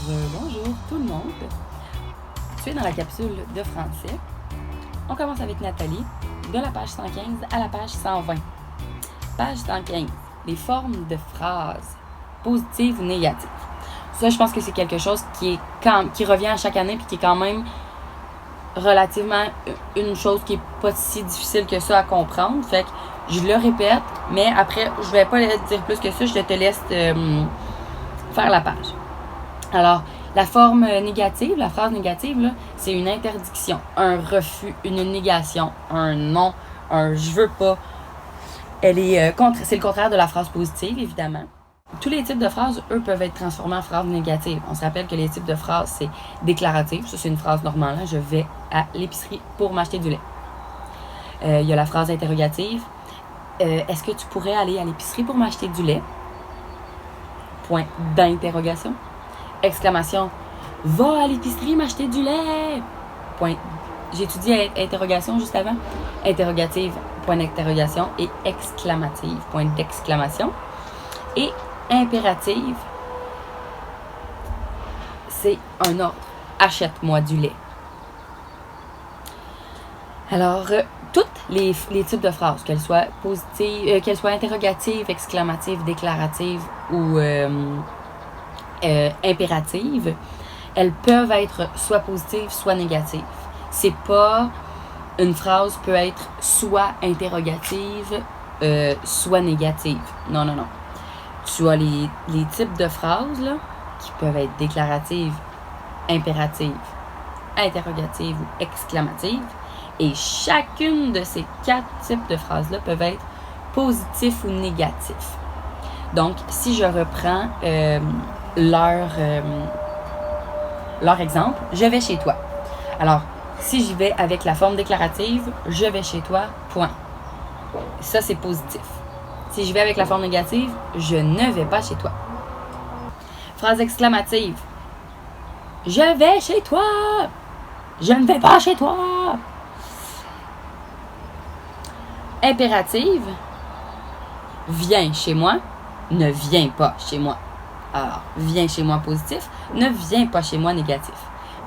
Bonjour tout le monde. Tu es dans la capsule de français. On commence avec Nathalie, de la page 115 à la page 120. Page 115, les formes de phrases, positives ou négatives. Ça, je pense que c'est quelque chose qui revient à chaque année puis qui est quand même relativement une chose qui est pas si difficile que ça à comprendre. Fait que je le répète, mais après, je vais pas dire plus que ça, je te laisse faire la page. Alors, la forme négative, la phrase négative, là, c'est une interdiction, un refus, une négation, un non, un je veux pas. C'est le contraire de la phrase positive, évidemment. Tous les types de phrases, eux, peuvent être transformés en phrases négatives. On se rappelle que les types de phrases, c'est déclarative. Ça, c'est une phrase normale. Je vais à l'épicerie pour m'acheter du lait. Il y a la phrase interrogative. Est-ce que tu pourrais aller à l'épicerie pour m'acheter du lait? Point d'interrogation. Exclamation. Va à l'épicerie m'acheter du lait. Point. J'ai étudié interrogation juste avant. Interrogative, point d'interrogation. Et exclamative, point d'exclamation. Et impérative, c'est un ordre. Achète-moi du lait. Alors, toutes les types de phrases, qu'elles soient positives, qu'elles soient interrogatives, exclamatives, déclaratives ou impératives, elles peuvent être soit positives, soit négatives. C'est pas une phrase peut être soit interrogative, soit négative. Non. Tu as les types de phrases là, qui peuvent être déclaratives, impératives, interrogatives ou exclamatives. Et chacune de ces 4 types de phrases-là peuvent être positifs ou négatifs. Donc, si je reprends leur exemple, je vais chez toi. Alors, si j'y vais avec la forme déclarative, je vais chez toi, point. Ça, c'est positif. Si je vais avec la forme négative, je ne vais pas chez toi. Phrase exclamative. Je vais chez toi. Je ne vais pas chez toi. Impérative. Viens chez moi. Ne viens pas chez moi. Alors, viens chez moi positif. Ne viens pas chez moi négatif.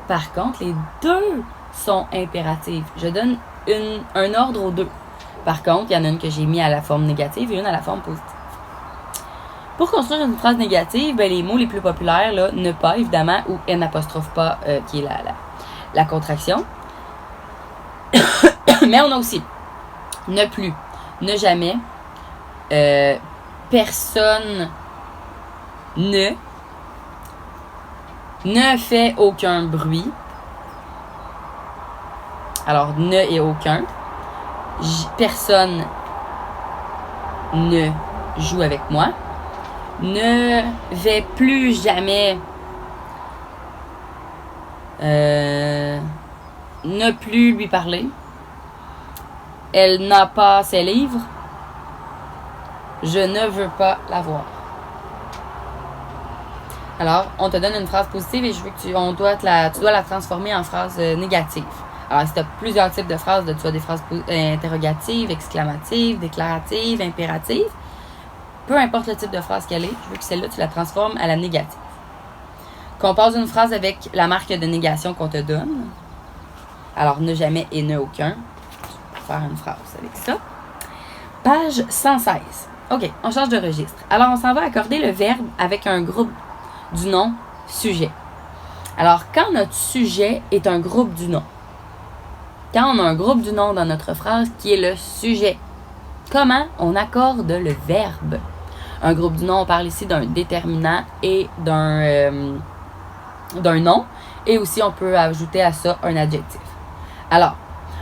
Par contre, les deux sont impératifs. Je donne un ordre aux deux. Par contre, il y en a une que j'ai mis à la forme négative et une à la forme positive. Pour construire une phrase négative, les mots les plus populaires, là, ne pas, évidemment, ou n', qui est la contraction. Mais on a aussi ne plus, ne jamais, personne ne fait aucun bruit. Alors, ne et aucun. Personne ne joue avec moi. Ne vais plus jamais ne plus lui parler. Elle n'a pas ses livres. Je ne veux pas la voir. Alors, on te donne une phrase positive et je veux que tu dois la transformer en phrase négative. Alors, si tu as plusieurs types de phrases, tu as des phrases interrogatives, exclamatives, déclaratives, impératives. Peu importe le type de phrase qu'elle est, je veux que celle-là, tu la transformes à la négative. Compose une phrase avec la marque de négation qu'on te donne. Alors, ne jamais et ne aucun. Je vais faire une phrase avec ça. Page 116. OK, on change de registre. Alors, on s'en va accorder le verbe avec un groupe du nom sujet. Alors, quand notre sujet est un groupe du nom, quand on a un groupe du nom dans notre phrase qui est le sujet, comment on accorde le verbe? Un groupe du nom, on parle ici d'un déterminant et d'un nom. Et aussi, on peut ajouter à ça un adjectif. Alors,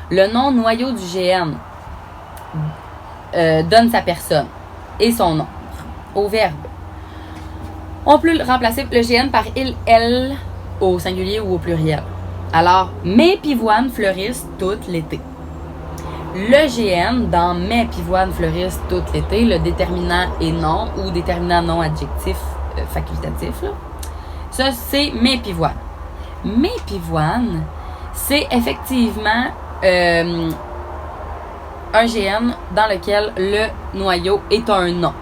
le nom noyau du GN donne sa personne et son nom au verbe. On peut remplacer le GN par il, elle au singulier ou au pluriel. Alors, mes pivoines fleurissent tout l'été. Le GN dans mes pivoines fleurissent tout l'été, le déterminant est non ou déterminant non adjectif facultatif. Là. Ça, c'est mes pivoines. Mes pivoines, c'est effectivement un GN dans lequel le noyau est un nom.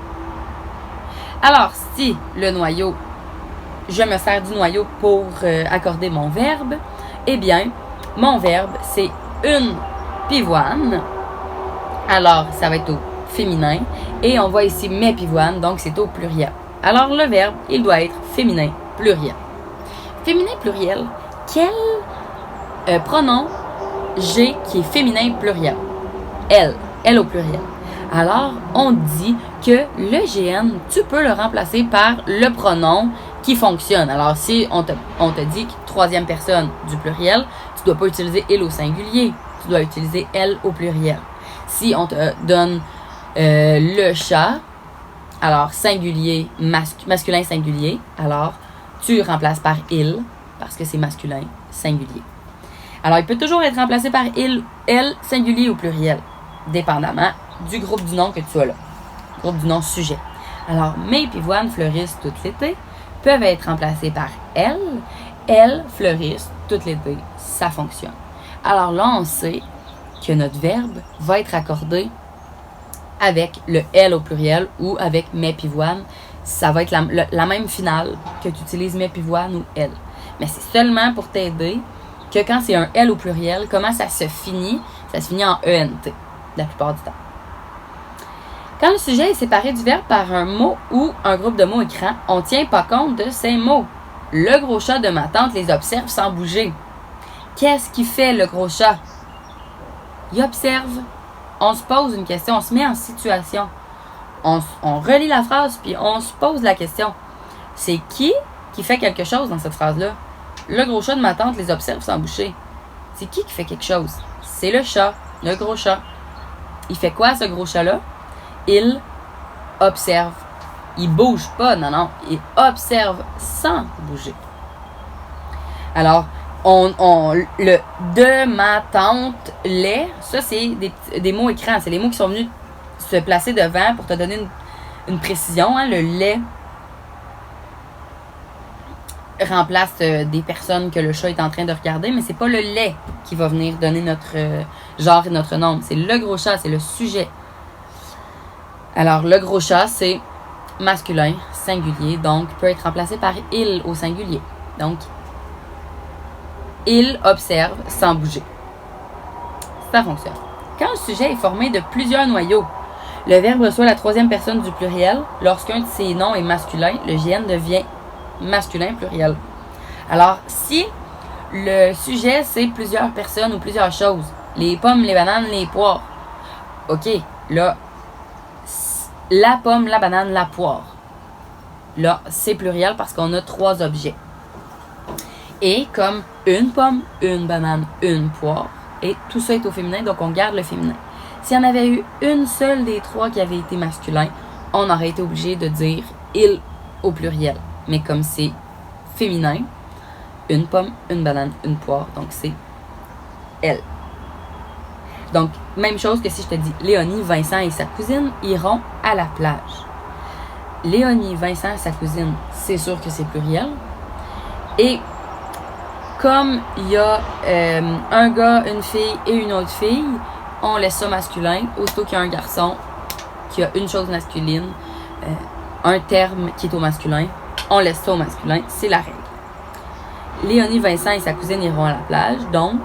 Alors, si le noyau je me sers du noyau pour accorder mon verbe, eh bien, mon verbe, c'est une pivoine. Alors, ça va être au féminin. Et on voit ici mes pivoines, donc c'est au pluriel. Alors, le verbe, il doit être féminin pluriel. Féminin pluriel, quel pronom j'ai qui est féminin pluriel? Elle au pluriel. Alors, on dit que le GN, tu peux le remplacer par le pronom qui fonctionne. Alors, si on te dit que troisième personne du pluriel, tu ne dois pas utiliser il au singulier. Tu dois utiliser elle au pluriel. Si on te donne le chat, alors singulier, masculin singulier, alors tu remplaces par il, parce que c'est masculin singulier. Alors, il peut toujours être remplacé par il, elle, singulier ou pluriel, dépendamment du groupe du nom que tu as là, groupe du nom sujet. Alors, mes pivoines fleurissent tout l'été peuvent être remplacés par elles fleurissent tout l'été, ça fonctionne. Alors là, on sait que notre verbe va être accordé avec le elle au pluriel ou avec mes pivoines. Ça va être la même finale que tu utilises mes pivoines ou elle. Mais c'est seulement pour t'aider que quand c'est un elle au pluriel, comment ça se finit? Ça se finit en ENT, la plupart du temps. Quand le sujet est séparé du verbe par un mot ou un groupe de mots écran, on ne tient pas compte de ces mots. Le gros chat de ma tante les observe sans bouger. Qu'est-ce qui fait le gros chat? Il observe. On se pose une question, on se met en situation. On relit la phrase, puis on se pose la question. C'est qui fait quelque chose dans cette phrase-là? Le gros chat de ma tante les observe sans bouger. C'est qui fait quelque chose? C'est le chat, le gros chat. Il fait quoi, ce gros chat-là? Il observe. Il bouge pas, non. Il observe sans bouger. Alors, le de ma tante, les, ça c'est des mots écrans. C'est les mots qui sont venus se placer devant pour te donner une précision. Hein. Le lait remplace des personnes que le chat est en train de regarder, mais c'est pas le lait qui va venir donner notre genre et notre nombre. C'est le gros chat, c'est le sujet. Alors, le gros chat, c'est masculin, singulier, donc peut être remplacé par il au singulier. Donc, il observe sans bouger. Ça fonctionne. Quand le sujet est formé de plusieurs noyaux, le verbe reçoit la troisième personne du pluriel. Lorsqu'un de ses noms est masculin, le GN devient masculin pluriel. Alors, si le sujet, c'est plusieurs personnes ou plusieurs choses, les pommes, les bananes, les poires, ok, là, la pomme, la banane, la poire. Là, c'est pluriel parce qu'on a trois objets. Et comme une pomme, une banane, une poire, et tout ça est au féminin, donc on garde le féminin. S'il y en avait eu une seule des trois qui avait été masculin, on aurait été obligé de dire il au pluriel. Mais comme c'est féminin, une pomme, une banane, une poire, donc c'est elle. Donc, même chose que si je te dis Léonie, Vincent et sa cousine iront à la plage. Léonie, Vincent et sa cousine, c'est sûr que c'est pluriel. Et comme il y a un gars, une fille et une autre fille, on laisse ça masculin. Aussitôt qu'il y a un garçon qui a une chose masculine, un terme qui est au masculin, on laisse ça au masculin. C'est la règle. Léonie, Vincent et sa cousine iront à la plage. Donc,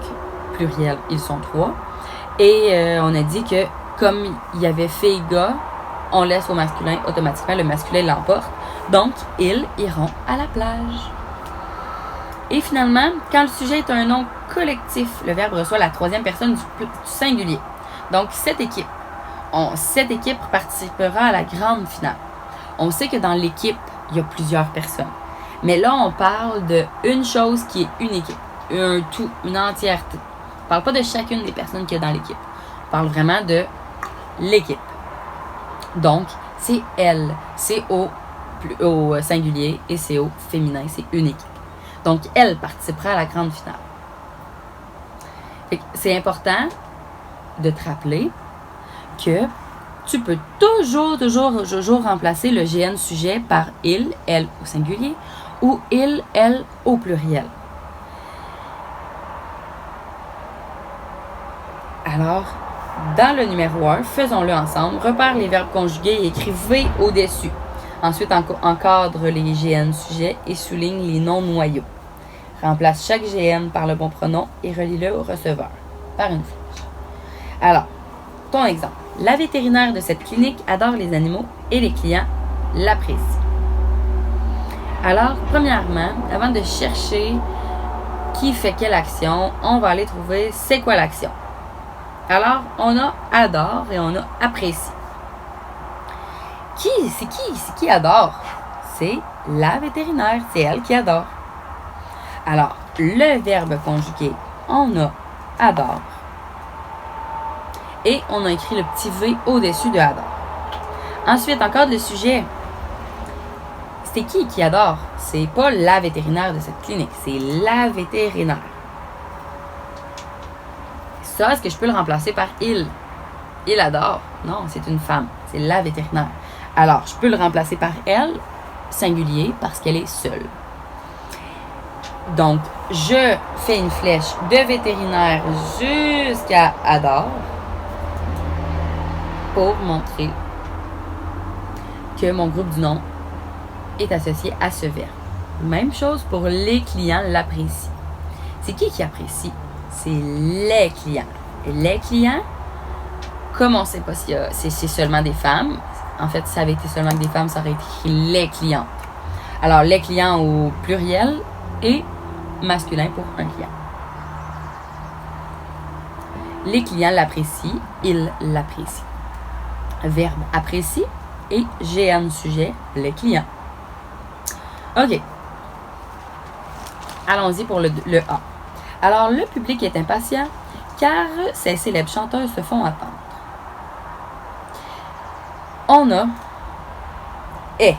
pluriel, ils sont trois. Et on a dit que comme il y avait fille-gars, on laisse au masculin automatiquement, le masculin l'emporte. Donc, ils iront à la plage. Et finalement, quand le sujet est un nom collectif, le verbe reçoit la troisième personne du singulier. Donc, cette équipe participera à la grande finale. On sait que dans l'équipe, il y a plusieurs personnes. Mais là, on parle d'une chose qui est une équipe, un tout, une entièreté. On ne parle pas de chacune des personnes qu'il y a dans l'équipe. On parle vraiment de l'équipe. Donc, c'est elle. C'est au singulier et c'est au féminin. C'est une équipe. Donc, elle participera à la grande finale. C'est important de te rappeler que tu peux toujours remplacer le GN sujet par il, elle au singulier ou il, elle au pluriel. Alors, dans le numéro 1, faisons-le ensemble. Repère les verbes conjugués et écrivez au-dessus. Ensuite, encadre les GN sujets et souligne les noms noyaux. Remplace chaque GN par le bon pronom et relie-le au receveur par une flèche. Alors, ton exemple. La vétérinaire de cette clinique adore les animaux et les clients l'apprécient. Alors, premièrement, avant de chercher qui fait quelle action, on va aller trouver c'est quoi l'action. Alors, on a adore et on a apprécie. C'est qui adore? C'est la vétérinaire, c'est elle qui adore. Alors, le verbe conjugué, on a adore. Et on a écrit le petit V au-dessus de adore. Ensuite, encore le sujet. C'est qui adore? C'est pas la vétérinaire de cette clinique, c'est la vétérinaire. Ça, est-ce que je peux le remplacer par il? Il adore. Non, c'est une femme. C'est la vétérinaire. Alors, je peux le remplacer par elle, singulier, parce qu'elle est seule. Donc, je fais une flèche de vétérinaire jusqu'à adore pour montrer que mon groupe du nom est associé à ce verbe. Même chose pour les clients l'apprécient. C'est qui apprécie? C'est les clients. Et les clients, comme on ne sait pas si c'est seulement des femmes, en fait, si ça avait été seulement des femmes, ça aurait été écrit les clientes. Alors, les clients au pluriel et masculin pour un client. Les clients l'apprécient, ils l'apprécient. Verbe apprécie et GN sujet, les clients. OK. Allons-y pour le A. Alors, le public est impatient car ces célèbres chanteurs se font attendre. On a est.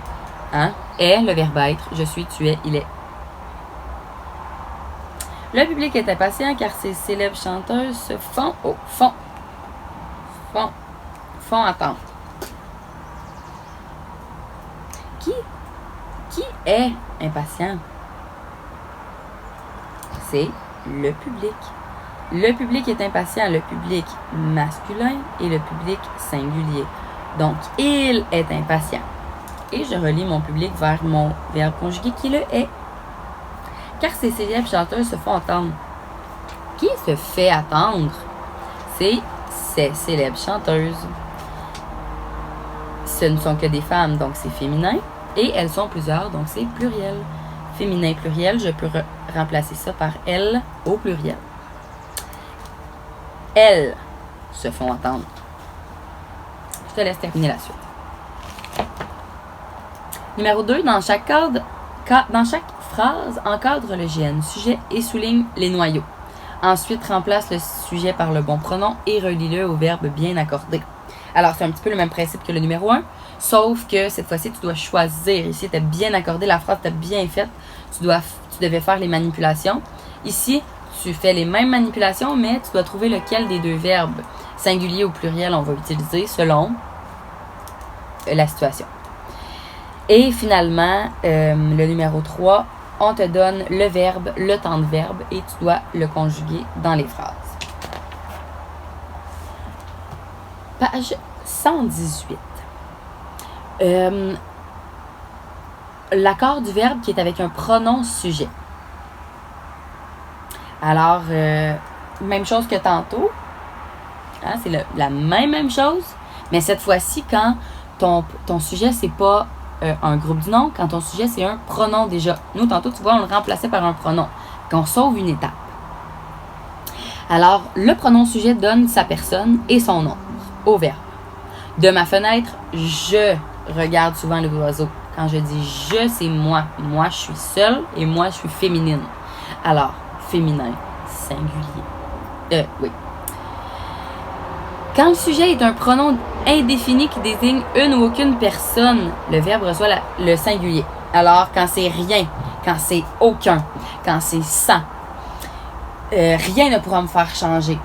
Est, le verbe être. Je suis, tu es, il est. Le public est impatient car ces célèbres chanteurs se font attendre. Qui est impatient? C'est le public. Le public est impatient, le public masculin et le public singulier. Donc, il est impatient. Et je relie mon public vers mon verbe conjugué qui le est. Car ces célèbres chanteurs se font attendre. Qui se fait attendre? C'est ces célèbres chanteuses. Ce ne sont que des femmes, donc c'est féminin. Et elles sont plusieurs, donc c'est pluriel. Féminin pluriel, je peux remplacer ça par elles au pluriel. Elles se font attendre. Je te laisse terminer la suite. Numéro 2, dans chaque phrase, encadre le GN sujet et souligne les noyaux. Ensuite, remplace le sujet par le bon pronom et relie-le au verbe bien accordé. Alors, c'est un petit peu le même principe que le numéro 1, sauf que cette fois-ci, tu dois choisir. Ici, tu as bien accordé, la phrase t'a bien faite. Tu devais faire les manipulations. Ici, tu fais les mêmes manipulations, mais tu dois trouver lequel des deux verbes, singulier ou pluriel, on va utiliser selon la situation. Et finalement, le numéro 3, on te donne le verbe, le temps de verbe, et tu dois le conjuguer dans les phrases. Page 118. L'accord du verbe qui est avec un pronom sujet. Alors, même chose que tantôt. C'est la même chose, mais cette fois-ci, quand ton sujet, c'est pas un groupe du nom, quand ton sujet, c'est un pronom déjà. Nous, tantôt, tu vois, on le remplaçait par un pronom. Qu'on sauve une étape. Alors, le pronom sujet donne sa personne et son nom au verbe. De ma fenêtre, je regarde souvent les oiseaux. Quand je dis je, c'est moi. Moi, je suis seule et moi, je suis féminine. Alors, féminin, singulier. Oui. Quand le sujet est un pronom indéfini qui désigne une ou aucune personne, le verbe reçoit le singulier. Alors, quand c'est rien, quand c'est aucun, quand c'est sans, rien ne pourra me faire changer.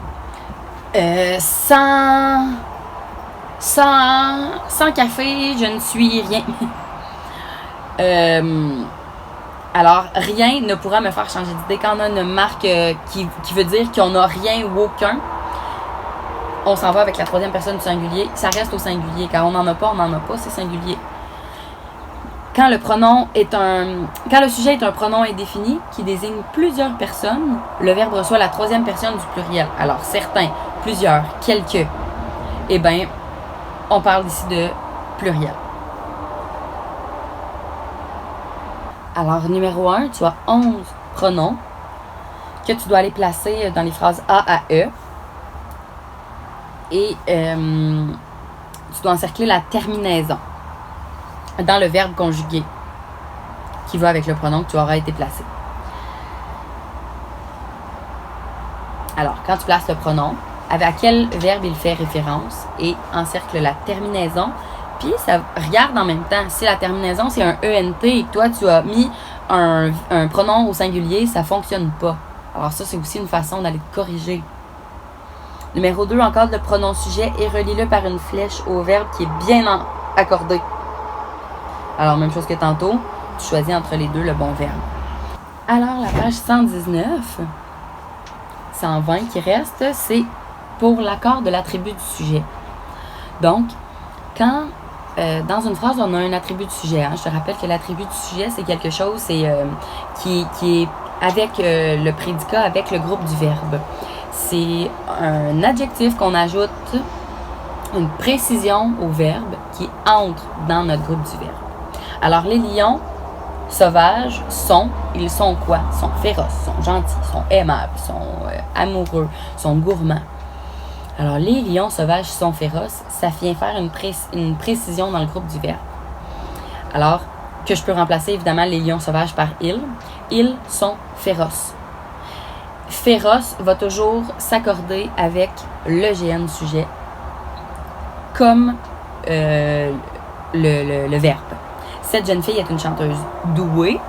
Sans café, je ne suis rien. Alors, rien ne pourra me faire changer d'idée. Quand on a une marque qui veut dire qu'on n'a rien ou aucun, on s'en va avec la troisième personne du singulier. Ça reste au singulier. Quand on n'en a pas, c'est singulier. Quand le sujet est un pronom indéfini qui désigne plusieurs personnes, le verbe reçoit la troisième personne du pluriel. Alors, certains, plusieurs, quelques. Eh bien, on parle ici de pluriel. Alors, numéro 1, tu as 11 pronoms que tu dois aller placer dans les phrases A à E. Et tu dois encercler la terminaison dans le verbe conjugué qui va avec le pronom que tu auras été placé. Alors, quand tu places le pronom, à quel verbe il fait référence et encercle la terminaison. Puis, regarde en même temps. Si la terminaison, c'est un ENT et que toi, tu as mis un pronom au singulier, ça ne fonctionne pas. Alors ça, c'est aussi une façon d'aller te corriger. Numéro 2, encadre le pronom sujet et relie-le par une flèche au verbe qui est bien accordé. Alors, même chose que tantôt, tu choisis entre les deux le bon verbe. Alors, la page 119, 120 qui reste, c'est pour l'accord de l'attribut du sujet. Donc, quand dans une phrase, on a un attribut du sujet. Je te rappelle que l'attribut du sujet, c'est quelque chose qui est avec le prédicat, avec le groupe du verbe. C'est un adjectif qu'on ajoute une précision au verbe qui entre dans notre groupe du verbe. Alors, les lions sauvages ils sont quoi? Sont féroces, sont gentils, sont aimables, sont amoureux, sont gourmands. Alors, les lions sauvages sont féroces, ça vient faire une précision dans le groupe du verbe. Alors, que je peux remplacer évidemment les lions sauvages par ils. Ils sont féroces. Féroce va toujours s'accorder avec le GN du sujet comme le verbe. Cette jeune fille est une chanteuse douée.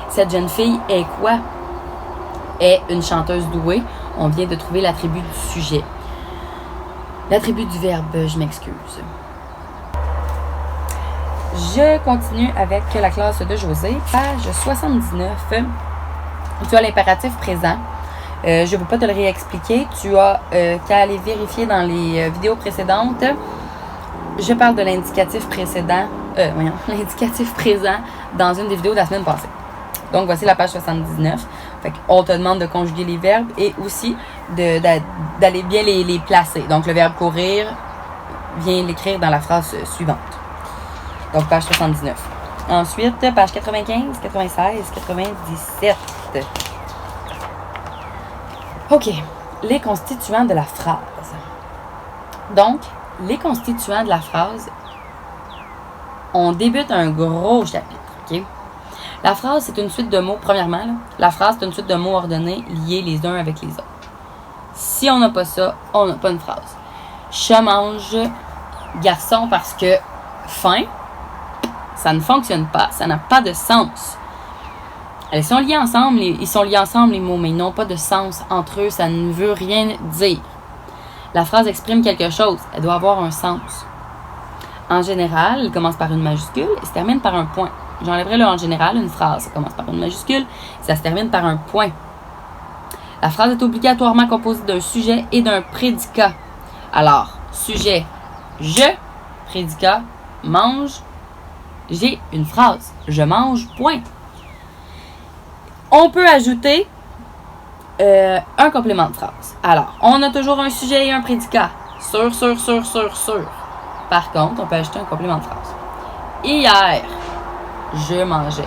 Cette jeune fille est quoi? Est une chanteuse douée. On vient de trouver l'attribut du sujet. L'attribut du verbe, je m'excuse. Je continue avec la classe de José, page 79. Tu as l'impératif présent. Je ne veux pas te le réexpliquer. Tu as qu'à aller vérifier dans les vidéos précédentes. Je parle de l'indicatif précédent. L'indicatif présent dans une des vidéos de la semaine passée. Donc, voici la page 79. Fait qu'on te demande de conjuguer les verbes et aussi d'aller bien les placer. Donc, le verbe courir, viens l'écrire dans la phrase suivante. Donc, page 79. Ensuite, page 95, 96, 97. OK. Les constituants de la phrase. Donc, les constituants de la phrase, on débute un gros chapitre. OK? La phrase, c'est une suite de mots. Premièrement, là, la phrase, c'est une suite de mots ordonnés, liés les uns avec les autres. Si on n'a pas ça, on n'a pas une phrase. Chat mange garçon parce que faim, ça ne fonctionne pas. Ça n'a pas de sens. Ils sont liés ensemble, les mots, mais ils n'ont pas de sens entre eux. Ça ne veut rien dire. La phrase exprime quelque chose. Elle doit avoir un sens. En général, elle commence par une majuscule et se termine par un point. J'enlèverai le en général, une phrase. Ça commence par une majuscule, ça se termine par un point. La phrase est obligatoirement composée d'un sujet et d'un prédicat. Alors, sujet, je, prédicat, mange, j'ai une phrase. Je mange, point. On peut ajouter un complément de phrase. Alors, on a toujours un sujet et un prédicat. Sur. Par contre, on peut ajouter un complément de phrase. Hier, je mangeais.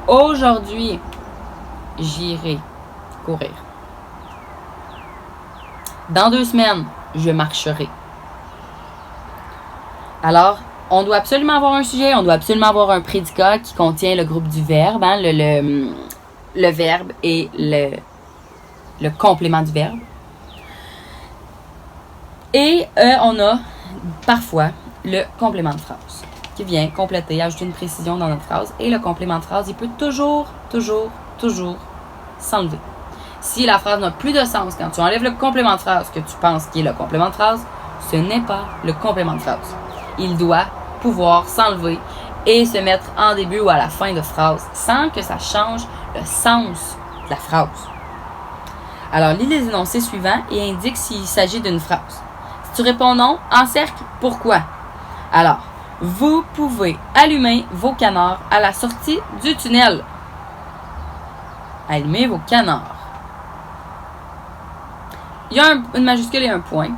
Aujourd'hui, j'irai courir. Dans 2 semaines, je marcherai. Alors, on doit absolument avoir un sujet, on doit absolument avoir un prédicat qui contient le groupe du verbe, hein, le verbe et le complément du verbe. Et on a parfois le complément de phrase qui vient compléter, ajouter une précision dans notre phrase. Et le complément de phrase, il peut toujours s'enlever. Si la phrase n'a plus de sens, quand tu enlèves le complément de phrase que tu penses qui est le complément de phrase, ce n'est pas le complément de phrase. Il doit pouvoir s'enlever et se mettre en début ou à la fin de phrase sans que ça change le sens de la phrase. Alors, lis les énoncés suivants et indique s'il s'agit d'une phrase. Si tu réponds non, encercle pourquoi. Alors, Vous pouvez allumer vos canards à la sortie du tunnel. Allumez vos canards. Il y a une majuscule et un point.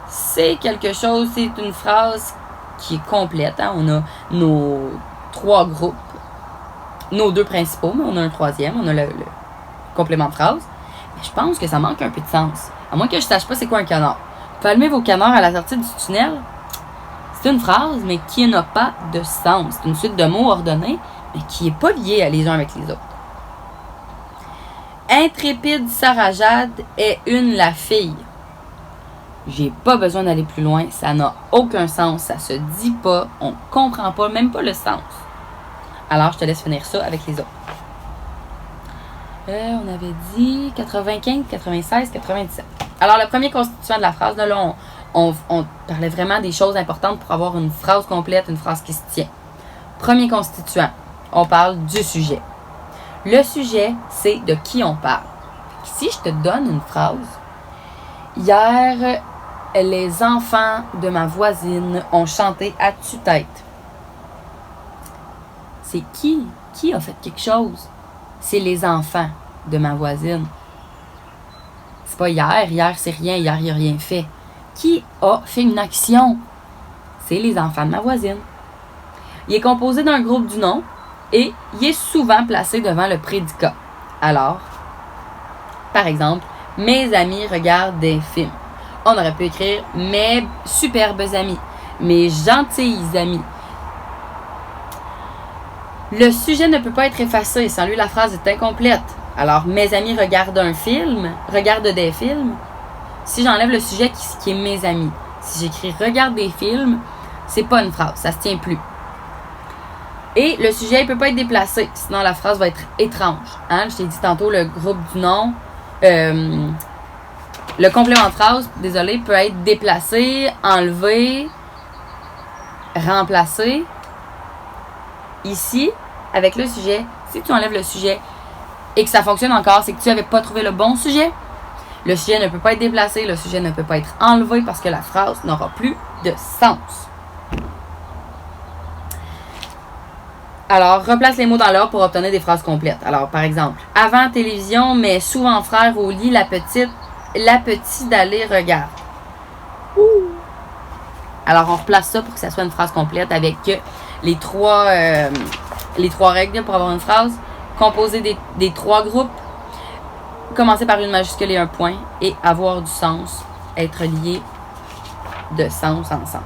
C'est quelque chose, c'est une phrase qui est complète. Hein? On a nos 3 groupes, nos 2 principaux, mais on a un 3e, on a le complément de phrase. Mais je pense que ça manque un peu de sens. À moins que je sache pas c'est quoi un canard. Vous pouvez allumer vos canards à la sortie du tunnel. C'est une phrase, mais qui n'a pas de sens. C'est une suite de mots ordonnés, mais qui n'est pas liée les uns avec les autres. Intrépide Sarah Jade est la fille. J'ai pas besoin d'aller plus loin, ça n'a aucun sens, ça se dit pas, on comprend pas, même pas le sens. Alors, je te laisse finir ça avec les autres. On avait dit 95, 96, 97. Alors, le premier constituant de la phrase, là, on parlait vraiment des choses importantes pour avoir une phrase complète, une phrase qui se tient. Premier constituant, on parle du sujet. Le sujet, c'est de qui on parle. Si je te donne une phrase, hier, les enfants de ma voisine ont chanté à tue-tête. C'est qui? Qui a fait quelque chose? C'est les enfants de ma voisine. C'est pas hier. Hier, c'est rien. Hier, il n'y a rien fait. Qui a fait une action? C'est les enfants de ma voisine. Il est composé d'un groupe du nom et il est souvent placé devant le prédicat. Alors, par exemple, mes amis regardent des films. On aurait pu écrire mes superbes amis, mes gentilles amis. Le sujet ne peut pas être effacé, sans lui la phrase est incomplète. Alors, mes amis regardent des films. Si j'enlève le sujet qui est mes amis, si j'écris regarde des films, c'est pas une phrase, ça se tient plus. Et le sujet ne peut pas être déplacé, sinon la phrase va être étrange. Hein? Je t'ai dit tantôt le groupe du nom. Le complément de phrase, désolé, peut être déplacé, enlevé, remplacé. Ici, avec le sujet, si tu enlèves le sujet et que ça fonctionne encore, c'est que tu n'avais pas trouvé le bon sujet. Le sujet ne peut pas être déplacé, le sujet ne peut pas être enlevé parce que la phrase n'aura plus de sens. Alors, replace les mots dans l'ordre pour obtenir des phrases complètes. Alors, par exemple, avant télévision, mais souvent frère au lit, la petite d'aller regarde. Ouh. Alors, on replace ça pour que ça soit une phrase complète avec les trois règles pour avoir une phrase. Composer des 3 groupes. Commencer par une majuscule et un point. Et avoir du sens. Être lié de sens ensemble.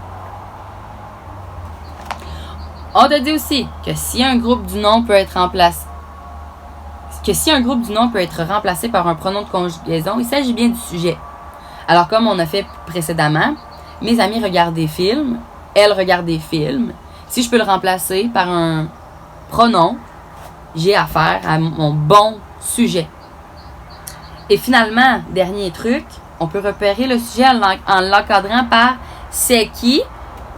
On te dit aussi que si un groupe du nom peut être remplacé par un pronom de conjugaison, il s'agit bien du sujet. Alors, comme on a fait précédemment, mes amis regardent des films, elle regarde des films. Si je peux le remplacer par un pronom, j'ai affaire à mon bon sujet. Et finalement, dernier truc, on peut repérer le sujet en l'encadrant par c'est qui,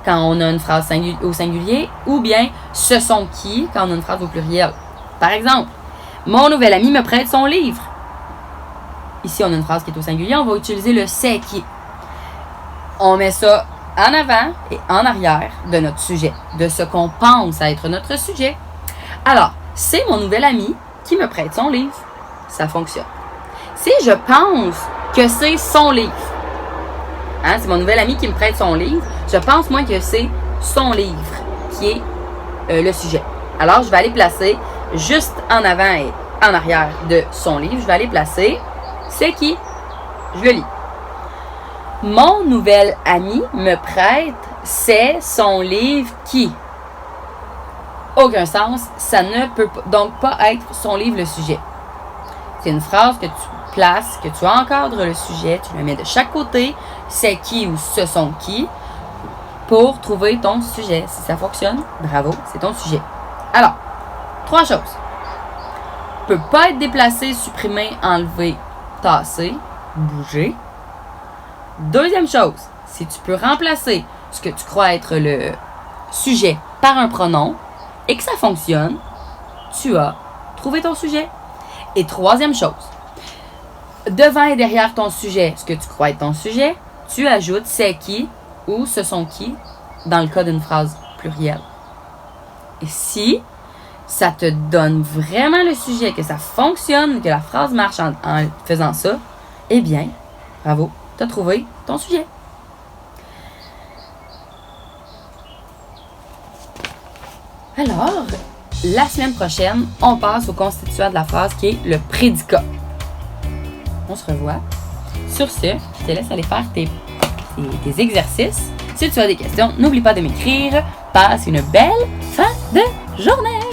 quand on a une phrase au singulier, ou bien ce sont qui, quand on a une phrase au pluriel. Par exemple, mon nouvel ami me prête son livre. Ici, on a une phrase qui est au singulier, on va utiliser le c'est qui. On met ça en avant et en arrière de notre sujet, de ce qu'on pense être notre sujet. Alors, c'est mon nouvel ami qui me prête son livre. Ça fonctionne. Si je pense que c'est son livre, hein, c'est mon nouvel ami qui me prête son livre, je pense moi que c'est son livre qui est le sujet. Alors, je vais aller placer juste en avant et en arrière de son livre, je vais aller placer c'est qui? Je le lis. Mon nouvel ami me prête, c'est son livre qui? Aucun sens, ça ne peut donc pas être son livre le sujet. C'est une phrase que tu places, que tu encadres le sujet, tu le mets de chaque côté, c'est qui ou ce sont qui, pour trouver ton sujet. Si ça fonctionne, bravo, c'est ton sujet. Alors, 3 choses. Peut pas être déplacé, supprimé, enlevé, tassé, bouger. Deuxième chose, si tu peux remplacer ce que tu crois être le sujet par un pronom et que ça fonctionne, tu as trouvé ton sujet. Et troisième chose, devant et derrière ton sujet, ce que tu crois être ton sujet, tu ajoutes c'est qui ou ce sont qui dans le cas d'une phrase pluriel. Et si ça te donne vraiment le sujet, que ça fonctionne, que la phrase marche en faisant ça, eh bien, bravo, tu as trouvé ton sujet. Alors, la semaine prochaine, on passe au constituant de la phrase qui est le prédicat. On se revoit. Sur ce, je te laisse aller faire tes exercices. Si tu as des questions, n'oublie pas de m'écrire. Passe une belle fin de journée!